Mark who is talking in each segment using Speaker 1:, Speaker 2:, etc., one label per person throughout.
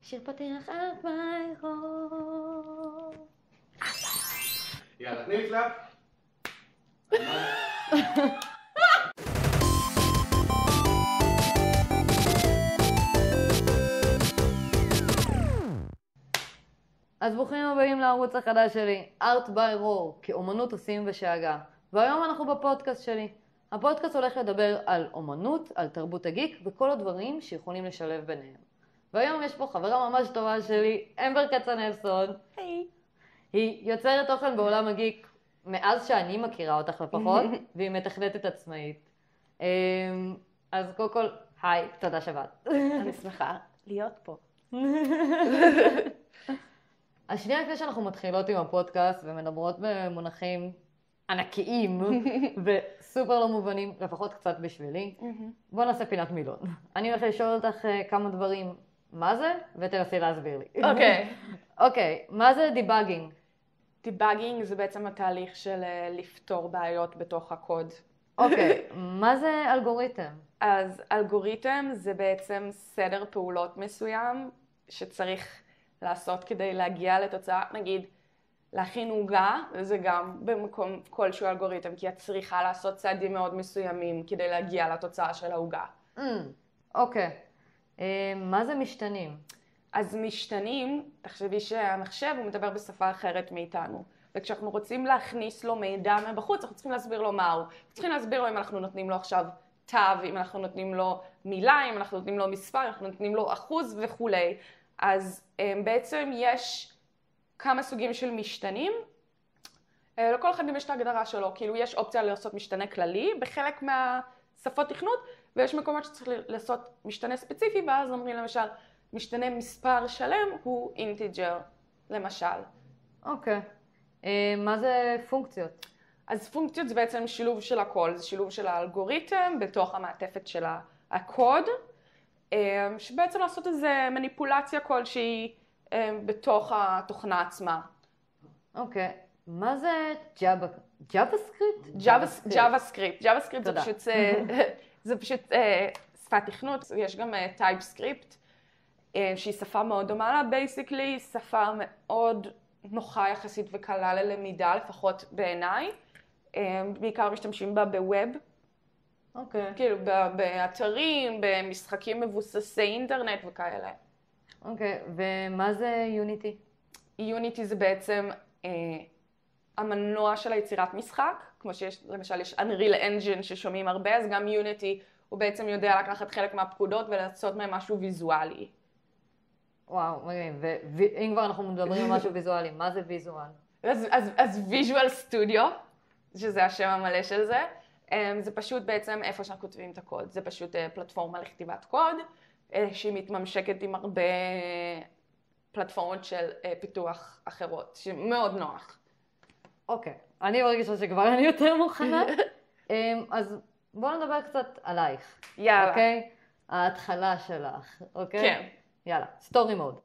Speaker 1: שיר פתיח At my home.
Speaker 2: יאללה, תני לי קלאפ.
Speaker 1: אז ברוכים הבאים לערוץ החדש שלי, Art by Raw, כאומנות עושים בשאגה. והיום אנחנו בפודקאסט שלי. הפודקאסט הולך לדבר על אומנות, על תרבות הגיק וכל הדברים שיכולים לשלב ביניהם. והיום יש פה חברה ממש טובה שלי, אמבר כצנלסון.
Speaker 3: היי.
Speaker 1: היא יוצרת תוכן בעולם הגיק מאז שאני מכירה אותך לפחות, והיא מתכנתת עצמאית. אז קודם כל, היי, תודה שבאת.
Speaker 3: אני שמחה להיות פה.
Speaker 1: אז שנייה לפני שאנחנו מתחילות עם הפודקאסט ומדברות במונחים ענקיים וסופר לא מובנים, לפחות קצת בשבילי, בוא נעשה פינת מילון. אני הולכת לשאול אותך כמה דברים, מה זה? ותנסי להסביר לי.
Speaker 3: אוקיי.
Speaker 1: אוקיי, מה זה דיבאגינג?
Speaker 3: דיבאגינג זה בעצם התהליך של לפתור בעיות בתוך הקוד.
Speaker 1: אוקיי, מה זה אלגוריתם?
Speaker 3: אז אלגוריתם זה בעצם סדר פעולות מסוים שצריך לעשות כדי להגיע לתוצאה, נגיד, להכין עוגה, זה גם במקום כלשהו אלגוריתם, כי את צריכה לעשות צעדים מאוד מסוימים כדי להגיע לתוצאה של העוגה.
Speaker 1: אוקיי, מה זה משתנים?
Speaker 3: אז משתנים, תחשבי שהמחשב הוא מדבר בשפה אחרת מאיתנו, וכשאנחנו רוצים להכניס לו מידע מבחוץ, אנחנו צריכים להסביר לו מהו. אנחנו צריכים להסביר לו אם אנחנו נותנים לו עכשיו תו, אם אנחנו נותנים לו מילה, אם אנחנו נותנים לו מספר, אם אנחנו נותנים לו אחוז וכולי. אז בעצם יש כמה סוגים של משתנים, לכל אחד גם יש את ההגדרה שלו, כאילו יש אופציה לעשות משתנה כללי בחלק מהשפות תכנות, ויש מקומות שצריך לעשות משתנה ספציפי, ואז אומרים למשל, משתנה מספר שלם הוא אינטיג'ר, למשל.
Speaker 1: אוקיי, מה זה פונקציות?
Speaker 3: אז פונקציות זה בעצם שילוב של הכל, זה שילוב של האלגוריתם בתוך המעטפת של הקוד, שבעצם לעשות איזו מניפולציה כלשהי בתוך התוכנה עצמה.
Speaker 1: אוקיי, מה זה JavaScript?
Speaker 3: JavaScript זה פשוט שפת תכנות, יש גם TypeScript, שהיא שפה מאוד דומה לה, basically שפה מאוד נוחה יחסית וקלה ללמידה, לפחות בעיניי, בעיקר משתמשים בה בווב.
Speaker 1: אוקיי.
Speaker 3: כאילו באתרים, במשחקים מבוססי אינטרנט וכאלה.
Speaker 1: אוקיי, ומה זה יוניטי?
Speaker 3: יוניטי זה בעצם המנוע של היצירת משחק, כמו שיש, למשל יש Unreal Engine ששומעים הרבה, אז גם יוניטי הוא בעצם יודע לקחת חלק מהפקודות ולעשות מהם משהו ויזואלי.
Speaker 1: וואו, מגניב. ואם כבר אנחנו מדברים על משהו ויזואלי, מה זה ויזואל?
Speaker 3: אז Visual Studio, שזה השם המלא של זה, זה פשוט בעצם איפה שאנחנו כותבים את הקוד. זה פשוט פלטפורמה לכתיבת קוד, שהיא מתממשקת עם הרבה פלטפורמות של פיתוח אחרות, שמאוד נוח.
Speaker 1: אוקיי, אני מרגישה שכבר אני יותר מוכנה. אז בואו נדבר קצת עלייך.
Speaker 3: יאללה.
Speaker 1: אוקיי? ההתחלה שלך, אוקיי?
Speaker 3: כן.
Speaker 1: יאללה, סטורי מוד.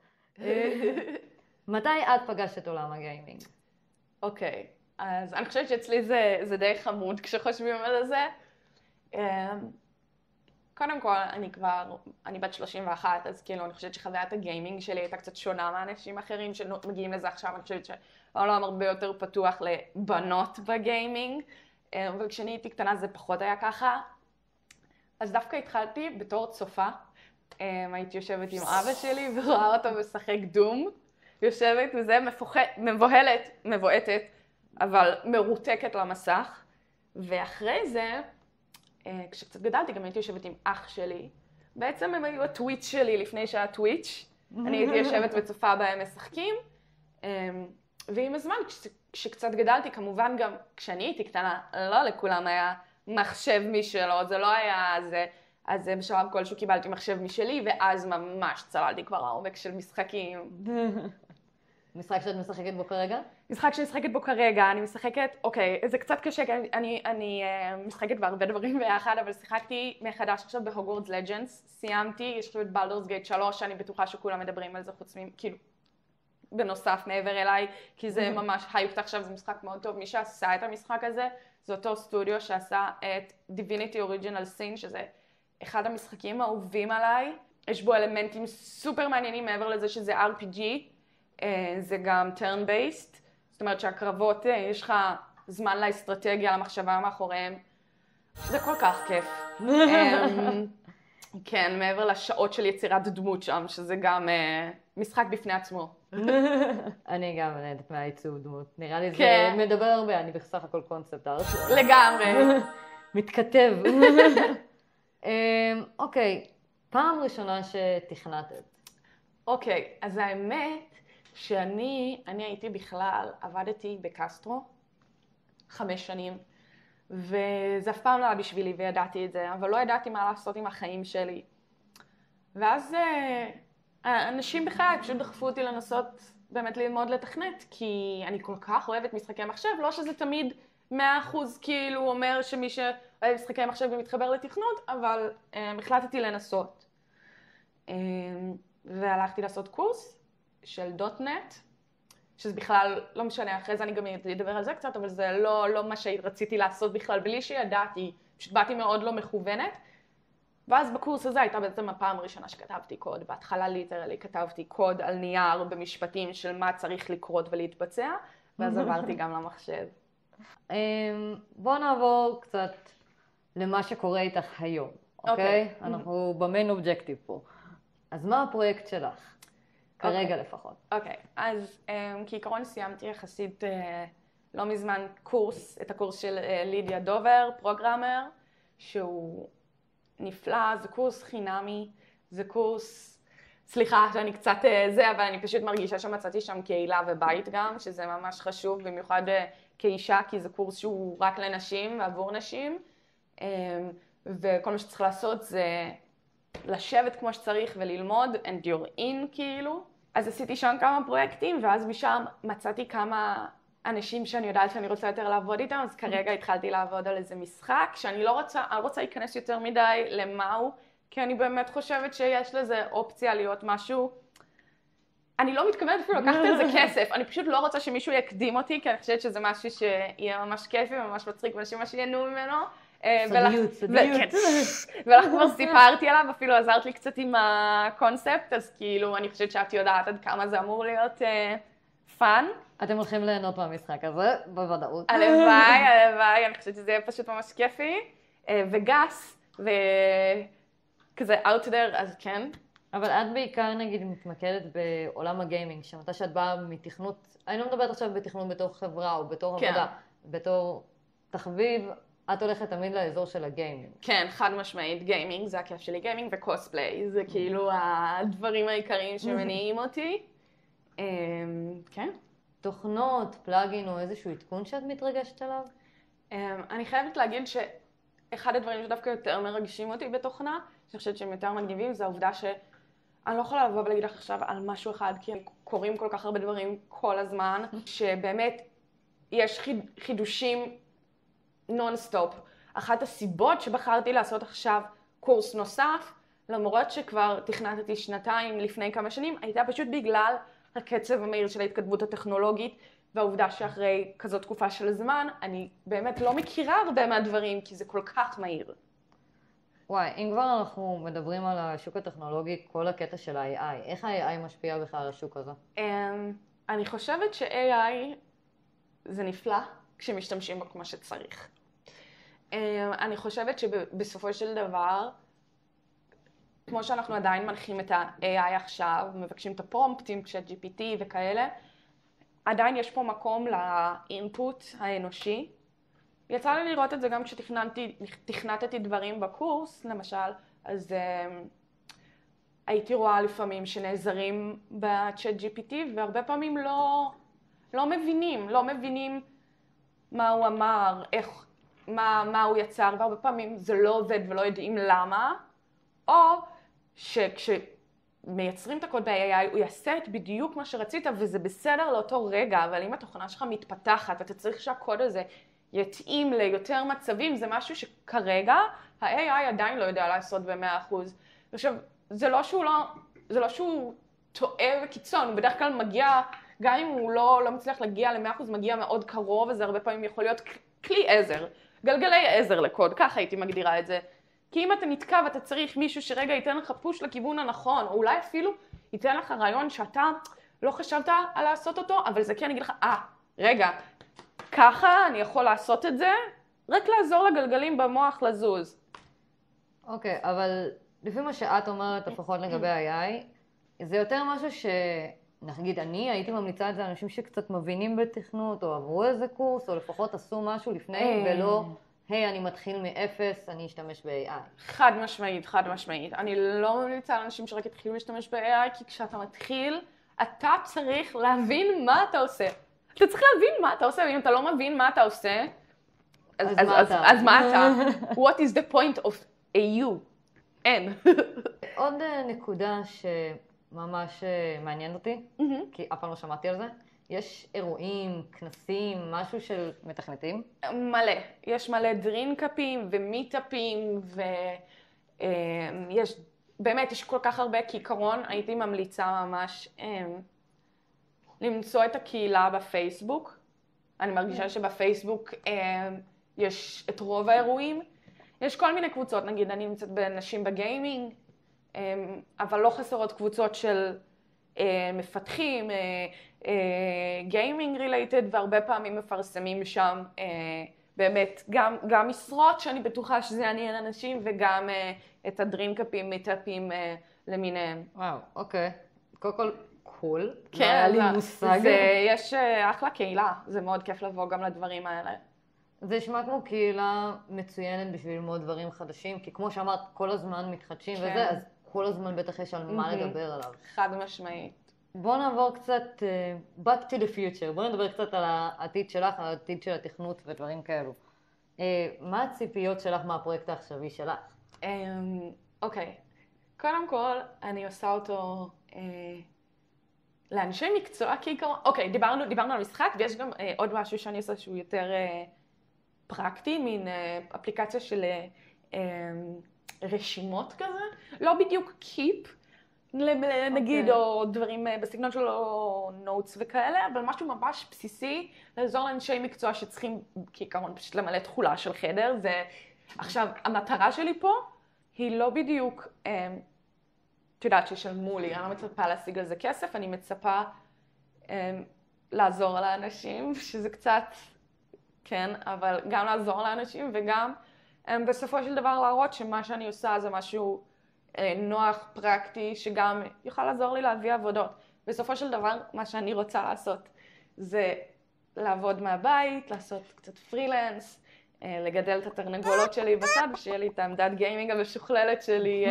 Speaker 1: מתי את פגשת את עולם הגיימינג?
Speaker 3: אוקיי, אז אני חושבת שאצלי זה די חמוד כשחושבים על זה. קודם כל, אני בת 31, אז כאילו אני חושבת שחוויית הגיימינג שלי הייתה קצת שונה מאנשים אחרים שמגיעים לזה עכשיו. אני חושבת שהעולם הרבה יותר פתוח לבנות בגיימינג, אבל כשאני הייתי קטנה זה פחות היה ככה. אז דווקא התחלתי בתור צופה, הייתי יושבת עם אבא שלי ורואה אותו משחק דום, יושבת וזה מבועטת, אבל מרותקת למסך, ואחרי זה, כשקצת גדלתי, גם הייתי יושבת עם אח שלי. בעצם הם היו הטוויץ' שלי לפני שהיה טוויץ'. אני הייתי יושבת וצופה בהם משחקים. ועם הזמן, כשקצת גדלתי, כמובן גם כשאני הייתי קטנה, לא לכולם היה מחשב משלו, זה לא היה זה. אז בשלב כלשהו קיבלתי מחשב משלי, ואז ממש צללתי כבר לעומק של משחקים.
Speaker 1: משחק שאת משחקת בו כרגע?
Speaker 3: משחק שאני משחקת בו כרגע, אני משחקת, אוקיי, זה קצת קשה, כי אני משחקת בהרבה דברים ביחד, אבל שיחקתי מחדש עכשיו בהוגוורטס לג'נדס, סיימתי, יש עכשיו את בלדורס גייט 3, אני בטוחה שכולם מדברים על זה חוץ כאילו, בנוסף מעבר אליי, כי זה ממש הייפט עכשיו, זה משחק מאוד טוב. מי שעשה את המשחק הזה, זה אותו סטודיו שעשה את Divinity Original Sin, שזה אחד המשחקים האהובים עליי, יש בו אלמנטים סופר מעניינים מעבר לזה שזה RPG, זה גם turn based, זאת אומרת שהקרבות, יש לך זמן לאסטרטגיה, למחשבה מאחוריהם. זה כל כך כיף. כן, מעבר לשעות של יצירת דמות שם, שזה גם משחק בפני עצמו.
Speaker 1: אני גם נהנית מהעיצוב דמות. נראה לי זה מדבר הרבה, אני בסך הכל קונספט ארט.
Speaker 3: לגמרי.
Speaker 1: מתכתב. אוקיי, פעם ראשונה שתכנתת.
Speaker 3: אוקיי, אז האמת שאני הייתי בכלל, עבדתי בקסטרו 5 שנים, וזה אף פעם לא היה בשבילי וידעתי את זה, אבל לא ידעתי מה לעשות עם החיים שלי. ואז אנשים בכלל פשוט דחפו אותי לנסות באמת ללמוד לתכנת, כי אני כל כך אוהבת משחקי מחשב, לא שזה תמיד 100% כאילו אומר שמי שאוהב משחקי מחשב ומתחבר לתכנות, אבל החלטתי לנסות. והלכתי לעשות קורס של .NET, שזה בכלל לא משנה, אחרי זה אני גם אדבר על זה קצת, אבל זה לא מה שרציתי לעשות בכלל, בלי שידעתי, פשוט באתי מאוד לא מכוונת. ואז בקורס הזה הייתה בעצם הפעם הראשונה שכתבתי קוד. בהתחלה ליטרלי כתבתי קוד על נייר במשפטים של מה צריך לקרות ולהתבצע, ואז עברתי גם למחשב.
Speaker 1: בואו נעבור קצת למה שקורה איתך היום, אוקיי? אנחנו במיין אובג'קטיב פה. אז מה הפרויקט שלך? כרגע לפחות.
Speaker 3: אוקיי, אז כעיקרון סיימתי יחסית לא מזמן את הקורס של לידיה דובר, פרוגרמר, שהוא נפלא, זה קורס חינמי, זה קורס, סליחה שאני קצת אבל אני פשוט מרגישה שמצאתי שם קהילה ובית גם, שזה ממש חשוב, במיוחד כאישה, כי זה קורס שהוא רק לנשים ועבור נשים, וכל מה שצריך לעשות זה לשבת כמו שצריך וללמוד, and you're in כאילו. אז עשיתי שם כמה פרויקטים, ואז משם מצאתי כמה אנשים שאני יודעת שאני רוצה יותר לעבוד איתם, אז כרגע התחלתי לעבוד על איזה משחק, שאני לא רוצה להיכנס יותר מדי למהו, כי אני באמת חושבת שיש לזה אופציה להיות משהו, אני לא מתכוונת אפילו לקחת על זה כסף, אני פשוט לא רוצה שמישהו יקדים אותי, כי אני חושבת שזה משהו שיהיה ממש כיפי וממש מצחיק, ואנשים ממש ייהנו ממנו.
Speaker 1: סודיות.
Speaker 3: ולך כבר סיפרתי עליו, אפילו עזרת לי קצת עם הקונספט, אז כאילו אני חושבת שאת יודעת עד כמה זה אמור להיות פאן.
Speaker 1: אתם הולכים ליהנות מהמשחק הזה, בוודאות.
Speaker 3: הלוואי, אני חושבת שזה יהיה פשוט ממש כיפי, וגס, וכזה out there, אז כן.
Speaker 1: אבל את בעיקר נגיד מתמקדת בעולם הגיימינג, שמתי שאת באה מתכנות, אני לא מדברת עכשיו בתכנות בתור חברה או בתור עבודה, בתור תחביב, את הולכת תמיד לאזור של הגיימינג.
Speaker 3: כן, חד משמעית, גיימינג, זה הכיף שלי, גיימינג וקוספליי, זה כאילו הדברים העיקריים שמניעים אותי. כן.
Speaker 1: תוכנות, פלאגין או איזשהו עדכון שאת מתרגשת עליו?
Speaker 3: אני חייבת להגיד שאחד הדברים שדווקא יותר מרגשים אותי בתוכנה, שאני חושבת שהם יותר מגניבים, זה העובדה שאני לא יכולה לבוא ולהגיד לך עכשיו על משהו אחד, כי קורים כל כך הרבה דברים כל הזמן, שבאמת יש חידושים נונסטופ. אחת הסיבות שבחרתי לעשות עכשיו קורס נוסף, למרות שכבר תכנתתי 2 לפני כמה שנים, הייתה פשוט בגלל הקצב המהיר של ההתקדמות הטכנולוגית, והעובדה שאחרי כזו תקופה של זמן, אני באמת לא מכירה הרבה מהדברים, כי זה כל כך מהיר.
Speaker 1: וואי, אם כבר אנחנו מדברים על השוק הטכנולוגי, כל הקטע של ה-AI, איך ה-AI משפיע בכלל על השוק הזה?
Speaker 3: אני חושבת ש-AI זה נפלא כשמשתמשים בו כמו שצריך. אני חושבת שבסופו של דבר, כמו שאנחנו עדיין מנחים את ה-AI עכשיו, מבקשים את הפרומפטים, ChatGPT וכאלה, עדיין יש פה מקום לאינפוט האנושי. יצא לי לראות את זה גם כשתכנתתי דברים בקורס, למשל, אז הייתי רואה לפעמים שנעזרים ב-ChatGPT, והרבה פעמים לא מבינים מה הוא אמר, מה הוא יצר, והרבה פעמים זה לא עובד ולא יודעים למה, או שכשמייצרים את הקוד ב-AI הוא יעשה את בדיוק מה שרצית וזה בסדר לאותו רגע, אבל אם התוכנה שלך מתפתחת ואתה צריך שהקוד הזה יתאים ליותר מצבים, זה משהו שכרגע ה-AI עדיין לא יודע לעשות ב-100%. עכשיו, זה לא שהוא טועה וקיצון, הוא בדרך כלל מגיע, גם אם הוא לא מצליח להגיע ל-100%, מגיע מאוד קרוב, וזה הרבה פעמים יכול להיות כלי עזר, גלגלי עזר לקוד, ככה הייתי מגדירה את זה. כי אם אתה נתקע ואתה צריך מישהו שרגע ייתן לך פוש לכיוון הנכון, או אולי אפילו ייתן לך רעיון שאתה לא חשבת על לעשות אותו, אבל זה כן יגיד לך, רגע, ככה אני יכול לעשות את זה, רק לעזור לגלגלים במוח לזוז.
Speaker 1: אוקיי, אבל לפי מה שאת אומרת, לפחות לגבי AI, זה יותר משהו נגיד, אני הייתי ממליצה את זה לאנשים שקצת מבינים בתכנות, או עברו איזה קורס, או לפחות עשו משהו לפני, ולא, היי, אני מתחיל מאפס, אני אשתמש ב-AI.
Speaker 3: חד משמעית, חד משמעית. אני לא ממליצה לאנשים שרק התחילו להשתמש ב-AI, כי כשאתה מתחיל, אתה צריך להבין מה אתה עושה. אתה צריך להבין מה אתה עושה, ואם אתה לא מבין מה אתה עושה, אז מה אתה? What is the point of a you? אין.
Speaker 1: עוד נקודה ממש מעניין אותי, כי אף פעם לא שמעתי על זה. יש אירועים, כנסים, משהו של מתכנתים?
Speaker 3: מלא. יש מלא דרינקאפים ומיטאפים, ויש, באמת, יש כל כך הרבה כעיקרון. הייתי ממליצה ממש למצוא את הקהילה בפייסבוק. אני מרגישה שבפייסבוק יש את רוב האירועים. יש כל מיני קבוצות, נגיד, אני נמצאת בנשים בגיימינג, אבל לא חסרות קבוצות של מפתחים, גיימינג רילייטד, והרבה פעמים מפרסמים שם באמת גם משרות שאני בטוחה שזה יעניין אנשים, וגם את הדרינקאפים, מיטאפים למיניהם.
Speaker 1: וואו, אוקיי. קודם כל, קול.
Speaker 3: כן,
Speaker 1: היה לי מושג.
Speaker 3: יש אחלה קהילה, זה מאוד כיף לבוא גם לדברים האלה.
Speaker 1: זה נשמע כמו קהילה מצוינת בשביל ללמוד דברים חדשים, כי כמו שאמרת, כל הזמן מתחדשים וזה, אז כל הזמן בטח יש על מה לדבר עליו.
Speaker 3: חד משמעית.
Speaker 1: בוא נעבור קצת back to the future, בוא נדבר קצת על העתיד שלך, על העתיד של התכנות ודברים כאלו. מה הציפיות שלך מהפרויקט העכשווי שלך?
Speaker 3: אוקיי, קודם כל אני עושה אותו לאנשי מקצוע כעיקרון. אוקיי, דיברנו על משחק, ויש גם עוד משהו שאני עושה שהוא יותר פרקטי, מין אפליקציה של רשימות כזה, לא בדיוק קיפ, נגיד, או דברים בסגנון שלו, נוטס וכאלה, אבל משהו ממש בסיסי, לעזור לאנשי מקצוע שצריכים כעיקרון פשוט למלא תכולה של חדר. עכשיו, המטרה שלי פה היא לא בדיוק, את יודעת שישלמו לי, אני לא מצפה להשיג על זה כסף, אני מצפה לעזור לאנשים, שזה קצת, כן, אבל גם לעזור לאנשים וגם בסופו של דבר להראות שמה שאני עושה זה משהו נוח, פרקטי, שגם יוכל לעזור לי להביא עבודות. בסופו של דבר, מה שאני רוצה לעשות זה לעבוד מהבית, לעשות קצת פרילנס, לגדל את התרנגולות שלי בצד, ושיהיה לי את העמדת גיימינג המשוכללת שלי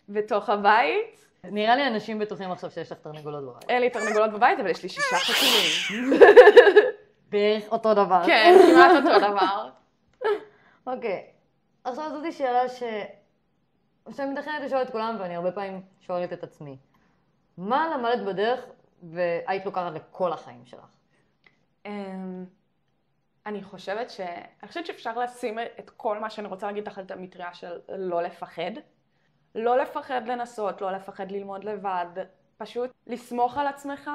Speaker 3: בתוך הבית.
Speaker 1: נראה לי אנשים בטוחים עכשיו שיש לך תרנגולות בבית.
Speaker 3: אין לי תרנגולות בבית, אבל יש לי 6 חתולים.
Speaker 1: בערך אותו דבר.
Speaker 3: כן, כמעט אותו דבר.
Speaker 1: אוקיי, עכשיו זאתי שאלה שאני מתכנת לשאול את כולם, ואני הרבה פעמים שואלת את עצמי. מה למדת בדרך והיית לוקחת לכל החיים שלך?
Speaker 3: אני חושבת שאפשר לשים את כל מה שאני רוצה להגיד תחת המטריה של לא לפחד. לא לפחד לנסות, לא לפחד ללמוד לבד. פשוט לסמוך על עצמך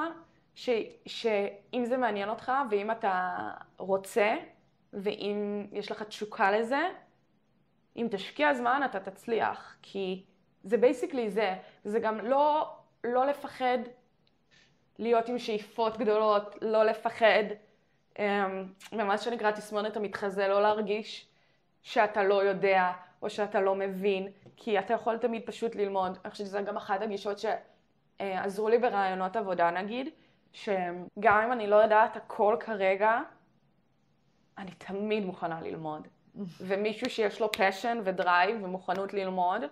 Speaker 3: שאם זה מעניין אותך ואם אתה רוצה ואם יש לך תשוקה לזה, אם תשקיע זמן אתה תצליח. כי זה בייסיקלי זה גם לא לפחד להיות עם שאיפות גדולות, לא לפחד. ומה שנקרא תסמונת המתחזה, לא להרגיש שאתה לא יודע או שאתה לא מבין, כי אתה יכול תמיד פשוט ללמוד. אני חושבת שזה גם אחת הגישות שעזרו לי ברעיונות עבודה, נגיד, שגם אם אני לא יודעת הכל כרגע, אני תמיד מוכנה ללמוד. ומישהו שיש לו passion ודרייב ומוכנות ללמוד,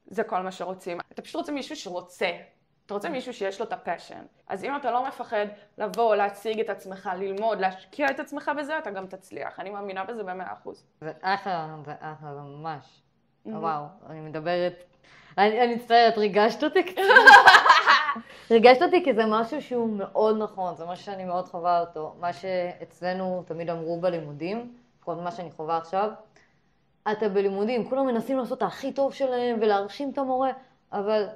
Speaker 3: זה כל מה שרוצים. אתה פשוט רוצה מישהו שרוצה. אתה רוצה מישהו שיש לו את הפשן. אז אם אתה לא מפחד לבוא, להציג את עצמך, ללמוד, להשקיע את עצמך בזה, אתה גם תצליח. אני מאמינה בזה ב100%.
Speaker 1: זה אחלה, זה ממש. וואו, אני מדברת, אני מצטערת, ריגשת אותי קצת. ריגשת אותי כי זה משהו שהוא מאוד נכון, זה משהו שאני מאוד חווה אותו. מה שאצלנו תמיד אמרו בלימודים, לפחות מה שאני חווה עכשיו, אתה בלימודים, כולם מנסים לעשות את הכי טוב שלהם ולהרשים את המורה, אבל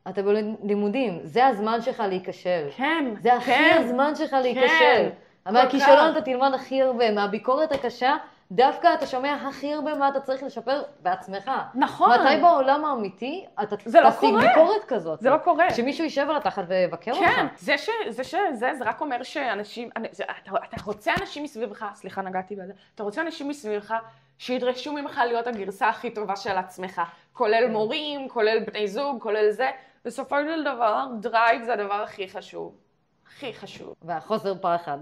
Speaker 1: אתה בלימודים, זה הזמן שלך להיכשל.
Speaker 3: כן,
Speaker 1: זה הכי הזמן שלך להיכשל. מהכישלון אתה תלמד הכי הרבה, מהביקורת הקשה דווקא אתה שומע הכי הרבה מה אתה צריך לשפר בעצמך.
Speaker 3: נכון.
Speaker 1: מתי בעולם האמיתי אתה
Speaker 3: זה לא
Speaker 1: תשיג
Speaker 3: קורה.
Speaker 1: ביקורת כזאת?
Speaker 3: זה לא קורה.
Speaker 1: שמישהו יישב על התחת ויבקר אותך.
Speaker 3: כן, זה רק אומר שאנשים, אתה רוצה אנשים מסביבך, סליחה נגעתי בזה, אתה רוצה אנשים מסביבך שידרשו ממך להיות הגרסה הכי טובה של עצמך, כולל מורים, כולל בני זוג, כולל זה. בסופו של דבר, דרייב זה הדבר הכי חשוב. הכי חשוב.
Speaker 1: והחוסר פחד.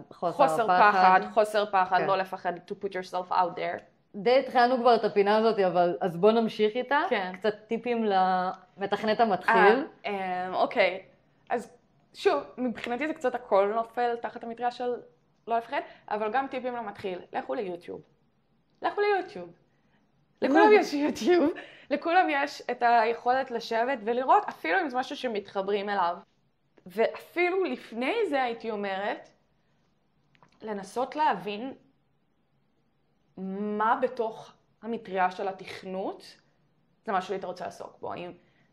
Speaker 3: חוסר פחד,
Speaker 1: כן.
Speaker 3: לא לפחד to put yourself out there.
Speaker 1: די התחלנו כבר את הפינה הזאת, אבל אז בוא נמשיך איתה.
Speaker 3: כן.
Speaker 1: קצת טיפים למתכנת המתחיל.
Speaker 3: אוקיי. אז שוב, מבחינתי זה קצת הכל נופל תחת המטריה של לא לפחד, אבל גם טיפים למתחיל. לכו ליוטיוב. לכו ליוטיוב. לכולם יש יוטיוב. לכולם יש את היכולת לשבת ולראות, אפילו אם זה משהו שמתחברים אליו. ואפילו לפני זה הייתי אומרת, לנסות להבין מה בתוך המטריה של התכנות, זה משהו שהיית רוצה לעסוק בו. האם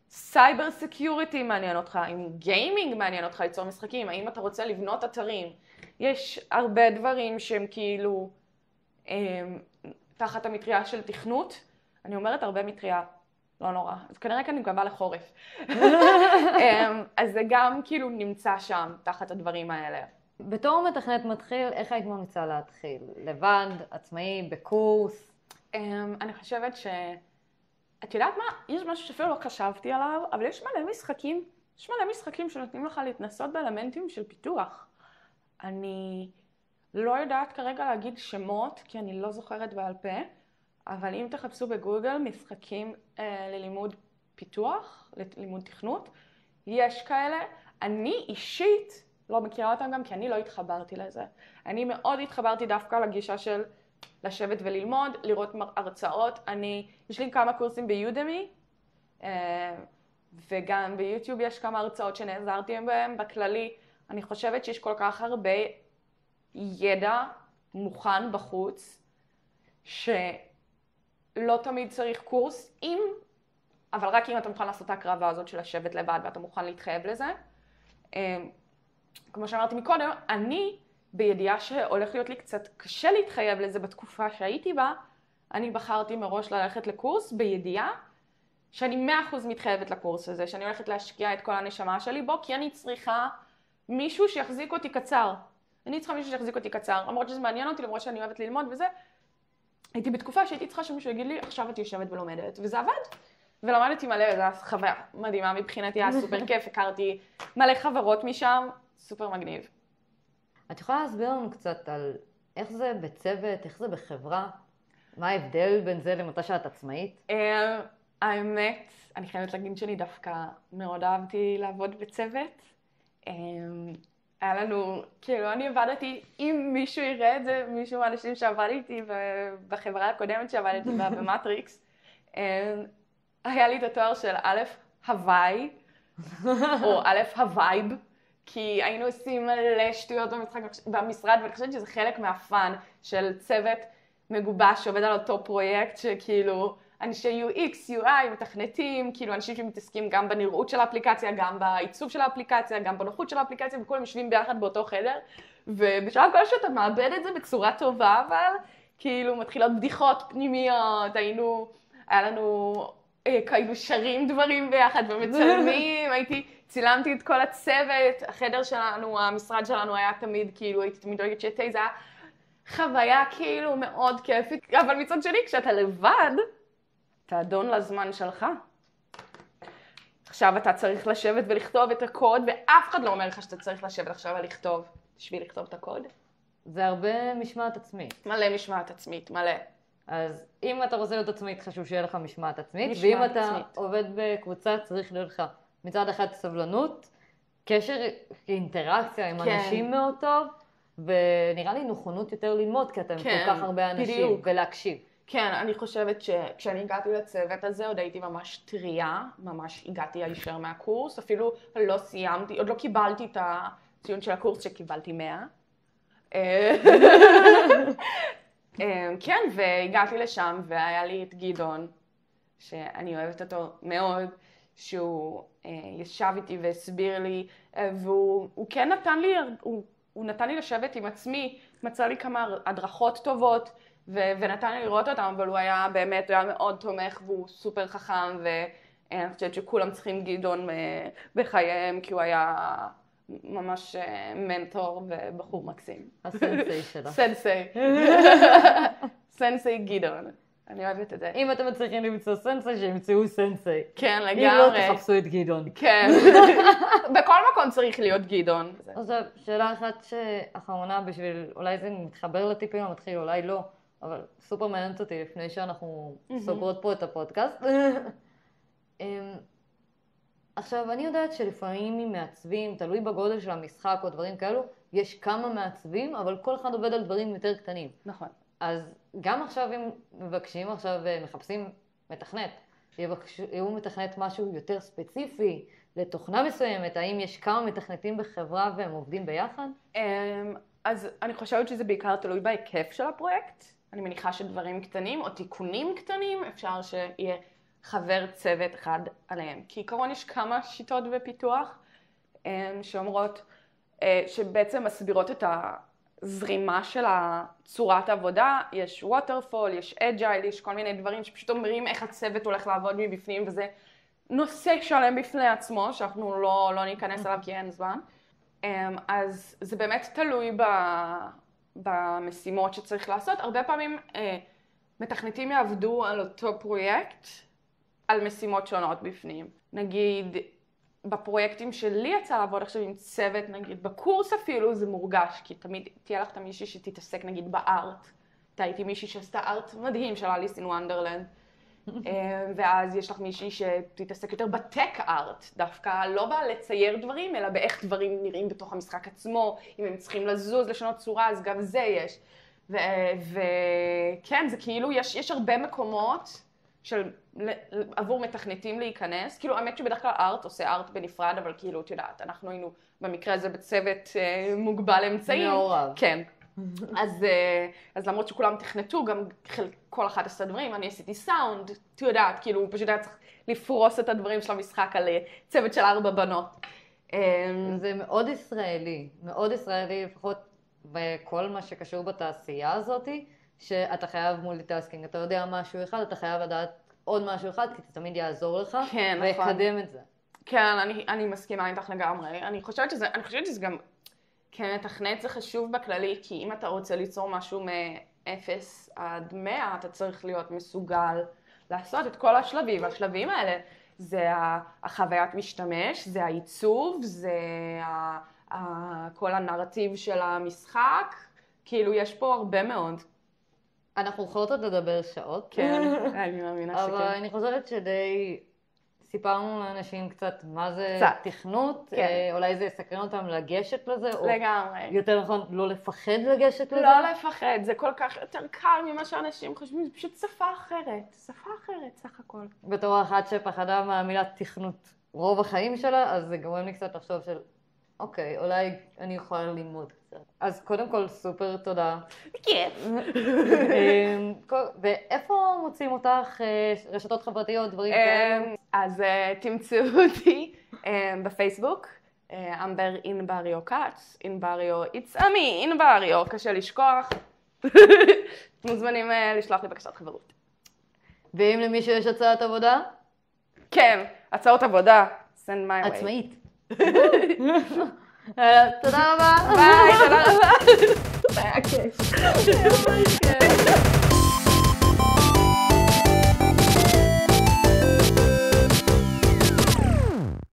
Speaker 3: סייבר סקיוריטי מעניין אותך, האם גיימינג מעניין אותך ליצור משחקים, האם אתה רוצה לבנות אתרים. יש הרבה דברים שהם כאילו תחת המטריה של תכנות. אני אומרת הרבה מטריה, לא נורא, אז כנראה כאן אני מקווה לחורף. אז זה גם כאילו נמצא שם תחת הדברים האלה.
Speaker 1: בתור מתכנת מתחיל, איך היית ממליצה להתחיל? לבד, עצמאי, בקורס?
Speaker 3: אני חושבת את יודעת מה? יש משהו שאפילו לא חשבתי עליו, אבל יש מלא משחקים שנותנים לך להתנסות באלמנטים של פיתוח. אני לא יודעת כרגע להגיד שמות, כי אני לא זוכרת בעל פה, אבל אם תחפשו בגוגל משחקים ללימוד פיתוח, ללימוד תכנות, יש כאלה. אני אישית לא מכירה אותם גם כי אני לא התחברתי לזה. אני מאוד התחברתי דווקא לגישה של לשבת וללמוד, לראות הרצאות. יש לי כמה קורסים ביודמי, וגם ביוטיוב יש כמה הרצאות שנעזרתי בהם. בכללי, אני חושבת שיש כל כך הרבה ידע מוכן בחוץ, שלא תמיד צריך קורס, אבל רק אם אתה מוכן לעשות את ההקרבה הזאת של לשבת לבד ואתה מוכן להתחייב לזה. כמו שאמרתי מקודם, אני בידיעה שהולך להיות לי קצת קשה להתחייב לזה בתקופה שהייתי בה, אני בחרתי מראש ללכת לקורס בידיעה שאני 100% מתחייבת לקורס הזה, שאני הולכת להשקיע את כל הנשמה שלי בו, כי אני צריכה מישהו שיחזיק אותי קצר. למרות שזה מעניין אותי, למרות שאני אוהבת ללמוד וזה. הייתי בתקופה שהייתי צריכה שמישהו יגיד לי, עכשיו את יושבת ולומדת, וזה עבד. ולמדתי מלא, וזו חוויה מדהימה מבחינתי, היה סופר כיף, הכרתי מלא חברות משם, סופר מגניב.
Speaker 1: את יכולה להסביר לנו קצת על איך זה בצוות, איך זה בחברה? מה ההבדל בין זה למתי שאת עצמאית?
Speaker 3: האמת, אני חייבת להגיד שאני דווקא מאוד אהבתי לעבוד בצוות. היה לנו, כאילו אני עבדתי, אם מישהו יראה את זה, מישהו מהאנשים שעבד איתי בחברה הקודמת שעבדתי בה במטריקס, היה לי את התואר של א' הוואי, או א' הווייב, כי היינו עושים מלא שטויות במשרד, ואני חושבת שזה חלק מהפן של צוות מגובש שעובד על אותו פרויקט, שכאילו אנשי UX, UI, מתכנתים, כאילו אנשים שמתעסקים גם בנראות של האפליקציה, גם בעיצוב של האפליקציה, גם בנוחות של האפליקציה, וכולם יושבים ביחד באותו חדר, ובשלב כל שאתה מאבד את זה בצורה טובה, אבל כאילו מתחילות בדיחות פנימיות, היה לנו כאילו שרים דברים ביחד ומצלמים, צילמתי את כל הצוות, החדר שלנו, המשרד שלנו היה תמיד, כאילו הייתי תמיד דואגת שתהיה, זה היה חוויה כאילו מאוד כיפית, אבל מצד שני כשאתה לבד, אתה אדון לזמן שלך. עכשיו אתה צריך לשבת ולכתוב את הקוד, ואף אחד לא אומר לך שאתה צריך לשבת עכשיו ולכתוב, בשביל לכתוב את הקוד.
Speaker 1: זה הרבה משמעת עצמית.
Speaker 3: מלא משמעת עצמית, מלא.
Speaker 1: אז אם אתה רוצה להיות עצמית, חשוב שיהיה לך משמעת עצמית, ואם אתה עובד בקבוצה, צריך להיות לך מצד אחד סבלנות, קשר, אינטראקציה עם אנשים מאוד טוב, ונראה לי נכונות יותר ללמוד, כי אתם כל כך הרבה אנשים, ולהקשיב.
Speaker 3: כן, אני חושבת שכשאני הגעתי לצוות הזה, עוד הייתי ממש טריה, ממש הגעתי הישר מהקורס, אפילו לא סיימתי, עוד לא קיבלתי את הציון של הקורס שקיבלתי 100. כן, והגעתי לשם והיה לי את גדעון, שאני אוהבת אותו מאוד, שהוא ישב איתי והסביר לי, והוא כן נתן לי, הוא נתן לי לשבת עם עצמי, מצא לי כמה הדרכות טובות, ונתן לי לראות אותם, אבל הוא היה באמת, הוא היה מאוד תומך והוא סופר חכם, ואני חושבת שכולם צריכים גדעון בחייהם, כי הוא היה ממש מנטור ובחור מקסים.
Speaker 1: הסנסei שלה.
Speaker 3: סנסei גדעון. אני אוהבת את זה.
Speaker 1: אם אתם מצליחים למצוא סנסei, שימצאו סנסei.
Speaker 3: כן, לגמרי.
Speaker 1: אם לא, תחפשו את גדעון.
Speaker 3: כן. בכל מקום צריך להיות גדעון.
Speaker 1: עכשיו, שאלה אחת שאחרונה בשביל, אולי זה מתחבר לטיפים המתחיל, אולי לא, אבל סופר מעניינת אותי לפני שאנחנו סוגרות פה את הפודקאסט. עכשיו, אני יודעת שלפעמים עם מעצבים, תלוי בגודל של המשחק או דברים כאלו, יש כמה מעצבים, אבל כל אחד עובד על דברים יותר קטנים.
Speaker 3: נכון.
Speaker 1: אז גם עכשיו אם מבקשים, עכשיו מחפשים מתכנת, יהיו מתכנת משהו יותר ספציפי לתוכנה מסוימת, האם יש כמה מתכנתים בחברה והם עובדים ביחד?
Speaker 3: אז אני חושבת שזה בעיקר תלוי בהיקף של הפרויקט. אני מניחה שדברים קטנים או תיקונים קטנים אפשר שיהיה חבר צוות אחד עליהם. כעיקרון יש כמה שיטות בפיתוח שאומרות, שבעצם מסבירות את הזרימה של צורת העבודה. יש ווטרפול, יש אג'ייל, יש כל מיני דברים שפשוט אומרים איך הצוות הולך לעבוד מבפנים, וזה נושא שלם בפני עצמו, שאנחנו לא ניכנס אליו כי אין זמן. אז זה באמת תלוי במשימות שצריך לעשות. הרבה פעמים מתכנתים יעבדו על אותו פרויקט, על משימות שונות בפנים. נגיד, בפרויקטים שלי יצא לעבוד עכשיו עם צוות, נגיד, בקורס אפילו זה מורגש, כי תמיד תהיה לך מישהי שתתעסק נגיד בארט. הייתי מישהי שעשתה ארט מדהים של אליס אין וונדרלנד. ואז יש לך מישהי שתתעסק יותר בטק ארט, דווקא לא בא לצייר דברים, אלא באיך דברים נראים בתוך המשחק עצמו, אם הם צריכים לזוז, לשנות צורה, אז גם זה יש. וכן, זה כאילו, יש הרבה מקומות עבור מתכנתים להיכנס, כאילו האמת שבדרך כלל ארט עושה ארט בנפרד, אבל כאילו, את יודעת, אנחנו היינו במקרה הזה בצוות מוגבל אמצעים.
Speaker 1: מעורב.
Speaker 3: כן. אז למרות שכולם תכנתו, גם כל אחת עשתה דברים, אני עשיתי סאונד, את יודעת, כאילו פשוט היה צריך לפרוס את הדברים של המשחק על צוות של 4 בנות.
Speaker 1: זה מאוד ישראלי לפחות בכל מה שקשור בתעשייה הזאת, שאתה חייב מולטיטאסקינג, אתה יודע משהו אחד, אתה חייב לדעת עוד משהו אחד, כי זה תמיד יעזור לך,
Speaker 3: כן,
Speaker 1: ויקדם את זה.
Speaker 3: כן, אני מסכימה איתך לגמרי. אני חושבת שזה גם, כן, מתכנת זה חשוב בכללי, כי אם אתה רוצה ליצור משהו מ-0 עד 100, אתה צריך להיות מסוגל לעשות את כל השלבים. והשלבים האלה זה החוויית משתמש, זה העיצוב, זה כל הנרטיב של המשחק. כאילו, יש פה הרבה מאוד.
Speaker 1: אנחנו יכולות עוד לדבר שעות.
Speaker 3: כן, אני מאמינה שכן.
Speaker 1: אבל אני חושבת שדי סיפרנו לאנשים קצת מה זה תכנות, אולי זה יסקרן אותם לגשת לזה, או יותר נכון לא לפחד לגשת לזה.
Speaker 3: לא לפחד, זה כל כך יותר קל ממה שאנשים חושבים, זה פשוט שפה אחרת סך הכל.
Speaker 1: בתור אחת שפחדה מהמילה תכנות רוב החיים שלה, אז זה גורם לי קצת לחשוב של, אוקיי, אולי אני יכולה ללמוד קצת. אז קודם כל סופר תודה.
Speaker 3: כן.
Speaker 1: ואיפה מוצאים אותך רשתות חברתיות, דברים כאלה?
Speaker 3: אז תמצאו אותי בפייסבוק, אמבר אינבריו קאץ, אינבריו איצאמי, אינבריו, קשה לשכוח. מוזמנים לשלוח לי בקשת חברות.
Speaker 1: ואם למישהו יש הצעת עבודה?
Speaker 3: כן, הצעות עבודה, send my way.
Speaker 1: עצמאית. תודה רבה.
Speaker 3: ביי, תודה רבה. זה היה כיף.